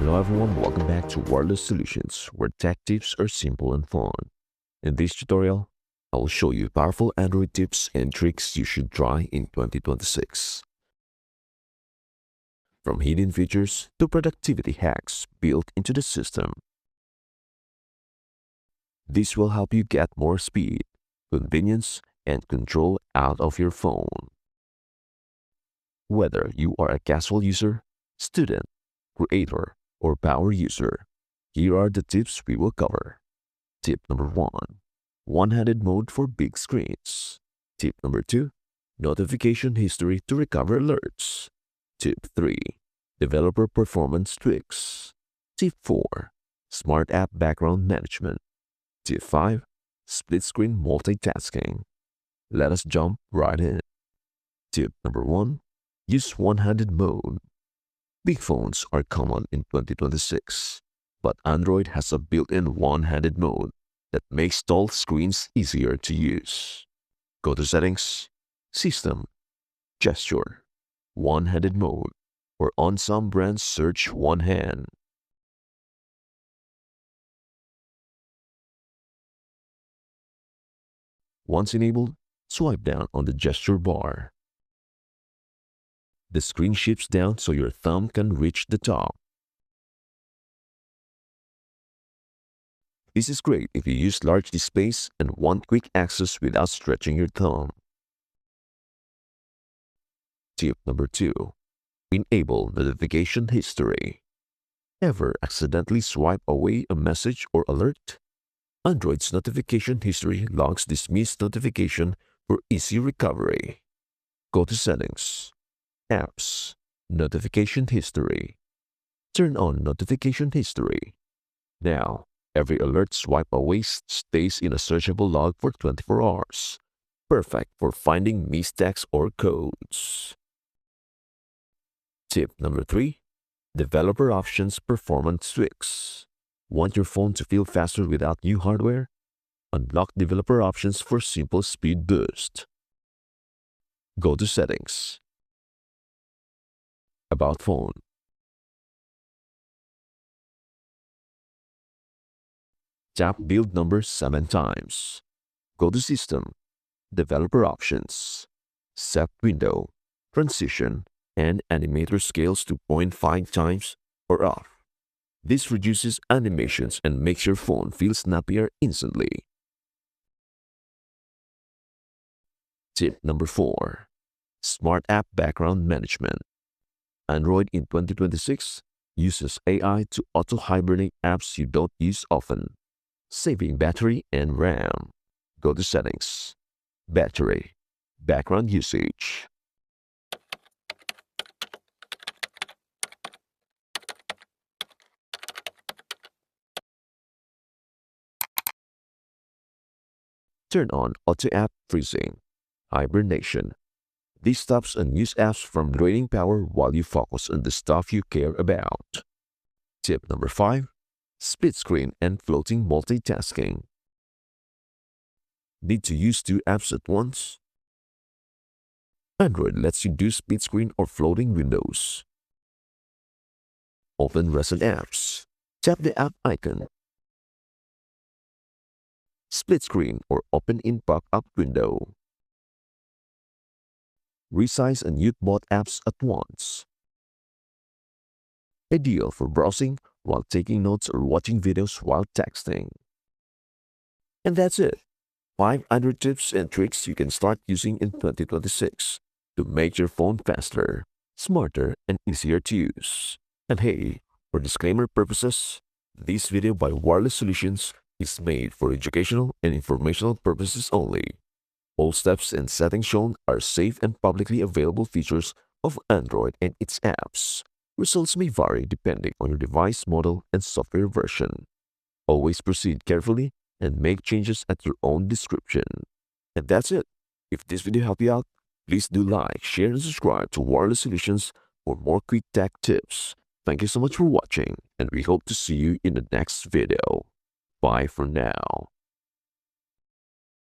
Hello everyone, welcome back to Wireless Solutions, where tech tips are simple and fun. In this tutorial, I will show you powerful Android tips and tricks you should try in 2026. From hidden features to productivity hacks built into the system. This will help you get more speed, convenience, and control out of your phone. Whether you are a casual user, student, creator, or power user, here are the tips we will cover. Tip number 1. One-handed mode for big screens. Tip number 2. Notification history to recover alerts. Tip 3. Developer performance tweaks. Tip 4. Smart app background management. Tip 5. Split screen multitasking. Let us jump right in. Tip number 1. Use one-handed mode. Big phones are common in 2026, but Android has a built-in one-handed mode that makes tall screens easier to use. Go to Settings, System, Gesture, One-handed mode, or on some brands search one hand. Once enabled, swipe down on the gesture bar. The screen shifts down so your thumb can reach the top. This is great if you use large displays and want quick access without stretching your thumb. Tip number 2. Enable notification history. Ever accidentally swipe away a message or alert? Android's notification history logs dismissed notification for easy recovery. Go to Settings, Apps, Notification History. Turn on Notification History. Now, every alert swipe away stays in a searchable log for 24 hours. Perfect for finding missed texts or codes. Tip number 3. Developer options performance tweaks. Want your phone to feel faster without new hardware? Unlock developer options for simple speed boost. Go to Settings, About phone. Tap build number 7 times. Go to System, Developer Options, Set Window, Transition, and Animator Scales to 0.5 times or off. This reduces animations and makes your phone feel snappier instantly. Tip number 4. Smart App Background Management. Android in 2026 uses AI to auto-hibernate apps you don't use often, saving battery and RAM. Go to Settings, Battery, Background Usage. Turn on Auto App Freezing, Hibernation. This stops unused apps from draining power while you focus on the stuff you care about. Tip number 5. Split screen and floating multitasking. Need to use 2 apps at once? Android lets you do split screen or floating windows. Open recent apps. Tap the app icon. Split screen or open in pop-up window. Resize and mute both apps at once. Ideal for browsing while taking notes or watching videos while texting. And that's it. 5 Android tips and tricks you can start using in 2026 to make your phone faster, smarter, and easier to use. And hey, for disclaimer purposes, this video by Wireless Solutions is made for educational and informational purposes only. All steps and settings shown are safe and publicly available features of Android and its apps. Results may vary depending on your device model and software version. Always proceed carefully and make changes at your own discretion. And that's it. If this video helped you out, please do like, share, and subscribe to Wireless Solutions for more quick tech tips. Thank you so much for watching, and we hope to see you in the next video. Bye for now.